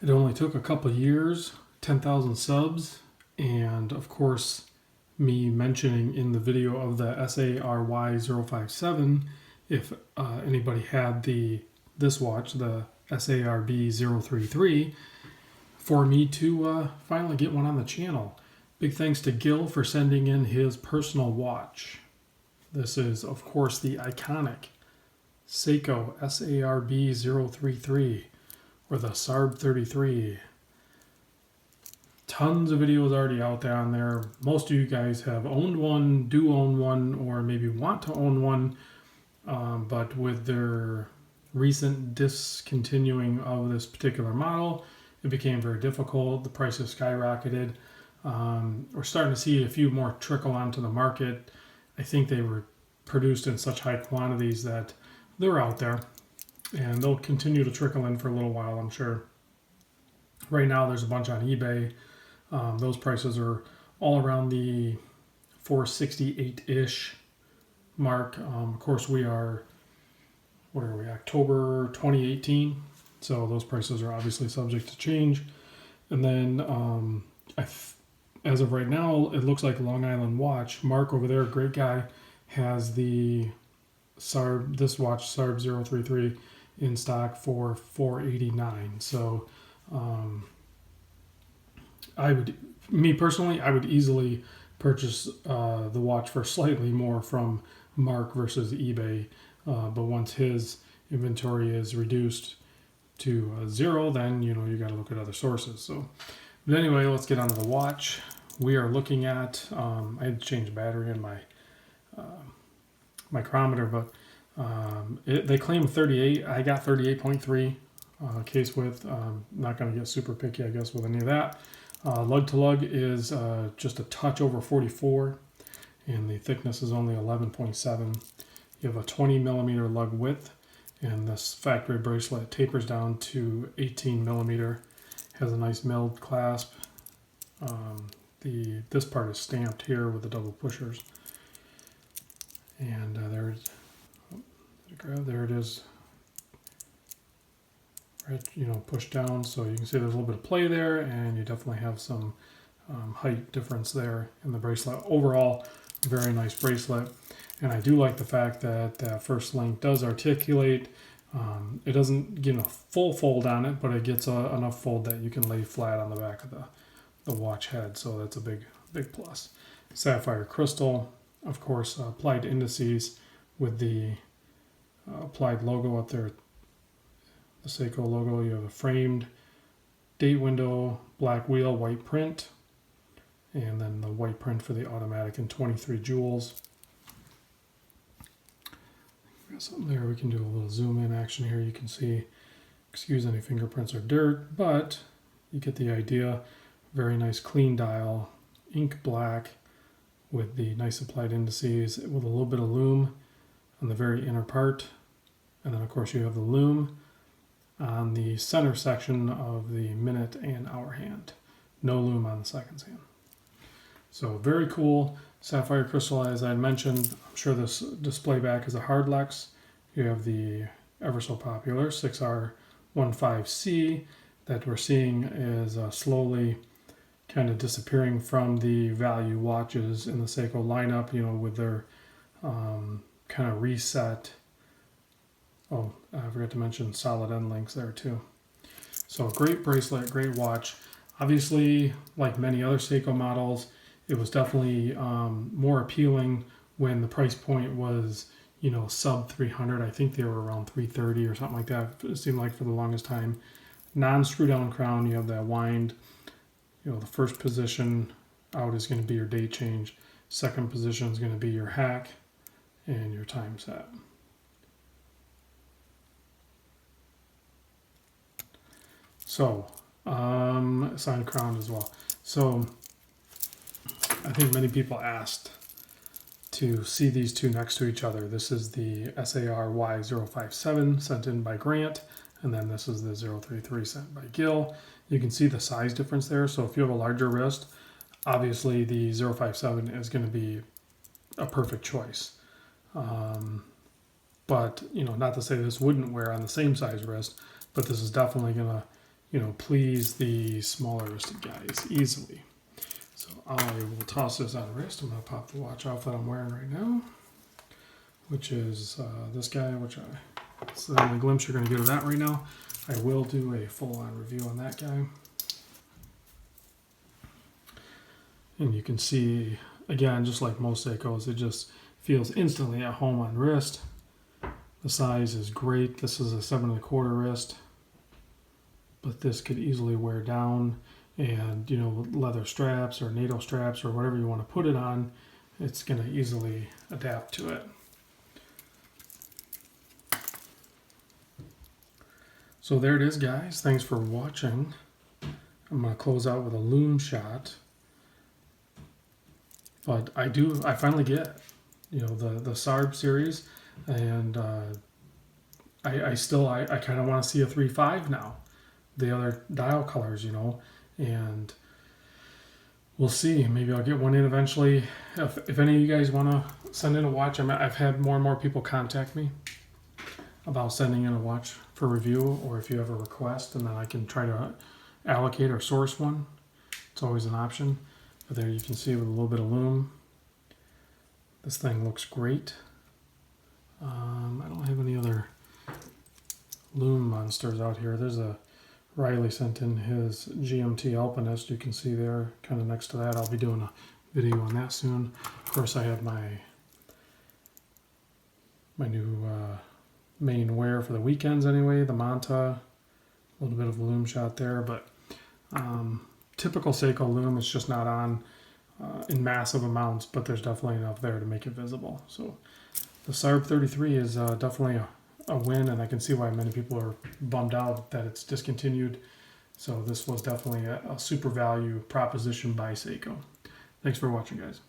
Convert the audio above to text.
It only took a couple years, 10,000 subs, and of course, me mentioning in the video of the sarb057, if anybody had this watch, the sarb033, for me to finally get one on the channel. Big thanks to Gil for sending in his personal watch. This is, of course, the iconic Seiko sarb033, or the sarb033. Tons of videos already out there on there. Most of you guys have owned one, do own one, or maybe want to own one, but with their recent discontinuing of this particular model, it became very difficult. The prices skyrocketed. We're starting to see a few more trickle onto the market. I think they were produced in such high quantities that they're out there, and they'll continue to trickle in for a little while, I'm sure. Right now, there's a bunch on eBay. Those prices are all around the $468-ish mark. Of course, we are, what are we, October 2018. So those prices are obviously subject to change. And then as of right now, it looks like Long Island Watch, Mark over there, great guy, has the this watch, sarb033, in stock for $489. So me personally, I would easily purchase the watch for slightly more from Mark versus eBay. But once his inventory is reduced to zero, then you got to look at other sources. So, but anyway, let's get onto the watch. We are looking at. I had to change battery in my micrometer, but they claim 38. I got 38.3 case width. Not going to get super picky, I guess, with any of that. Lug to lug is just a touch over 44, and the thickness is only 11.7. You have a 20 millimeter lug width, and this factory bracelet tapers down to 18 millimeter. Has a nice milled clasp. This part is stamped here with the double pushers, and there it is. Right, push down, so you can see there's a little bit of play there, and you definitely have some height difference there in the bracelet. Overall, very nice bracelet, and I do like the fact that that first link does articulate. It doesn't get a full fold on it, but it gets enough fold that you can lay flat on the back of the watch head, so that's a big plus. Sapphire crystal, of course, applied indices with the applied logo up there. The Seiko logo. You have a framed date window, black wheel, white print, and then the white print for the automatic and 23 jewels. Got something there. We can do a little zoom in action here. You can see, excuse any fingerprints or dirt, but you get the idea. Very nice clean dial, ink black with the nice applied indices with a little bit of lume on the very inner part. And then of course you have the lume on the center section of the minute and hour hand. No lume on the seconds hand. So very cool. Sapphire crystal, as I mentioned. I'm sure this display back is a Hardlex. You have the ever so popular 6R15C that we're seeing is slowly kind of disappearing from the value watches in the Seiko lineup, with their kind of reset. Oh, I forgot to mention solid end links there too. So great bracelet, great watch. Obviously, like many other Seiko models, it was definitely more appealing when the price point was, sub 300. I think they were around 330 or something like that. It seemed like for the longest time. Non-screw down crown, you have that wind. The first position out is going to be your date change. Second position is going to be your hack and your time set. So, signed crown as well. So, I think many people asked to see these two next to each other. This is the SARY057 sent in by Grant, and then this is the 033 sent by Gil. You can see the size difference there. So if you have a larger wrist, obviously the 057 is going to be a perfect choice. But, not to say this wouldn't wear on the same size wrist, but this is definitely going to, please the smaller wristed guys easily. So I will toss this on wrist. I'm going to pop the watch off that I'm wearing right now, which is this guy, it's the only glimpse you're going to get of that right now. I will do a full-on review on that guy. And you can see, again, just like most Seikos, it just feels instantly at home on wrist. The size is great. This is a 7¼ wrist, but this could easily wear down. And, with leather straps or NATO straps or whatever you want to put it on, it's going to easily adapt to it. So there it is, guys. Thanks for watching. I'm going to close out with a loom shot. But I finally get, the sarb series, and I kind of want to see a 3.5 now. The other dial colors, and we'll see. Maybe I'll get one in eventually. If any of you guys want to send in a watch, I've had more and more people contact me about sending in a watch for review, or if you have a request, and then I can try to allocate or source one. It's always an option. But there you can see with a little bit of loom, this thing looks great. I don't have any other loom monsters out here. There's a Riley sent in his GMT Alpinist. You can see there, kind of next to that. I'll be doing a video on that soon. Of course, I have my new main wear for the weekends anyway, the Manta. A little bit of a loom shot there, but typical Seiko loom. It's just not on in massive amounts, but there's definitely enough there to make it visible. So the sarb033 is definitely a win, and I can see why many people are bummed out that it's discontinued. So this was definitely a super value proposition by Seiko. Thanks for watching, guys.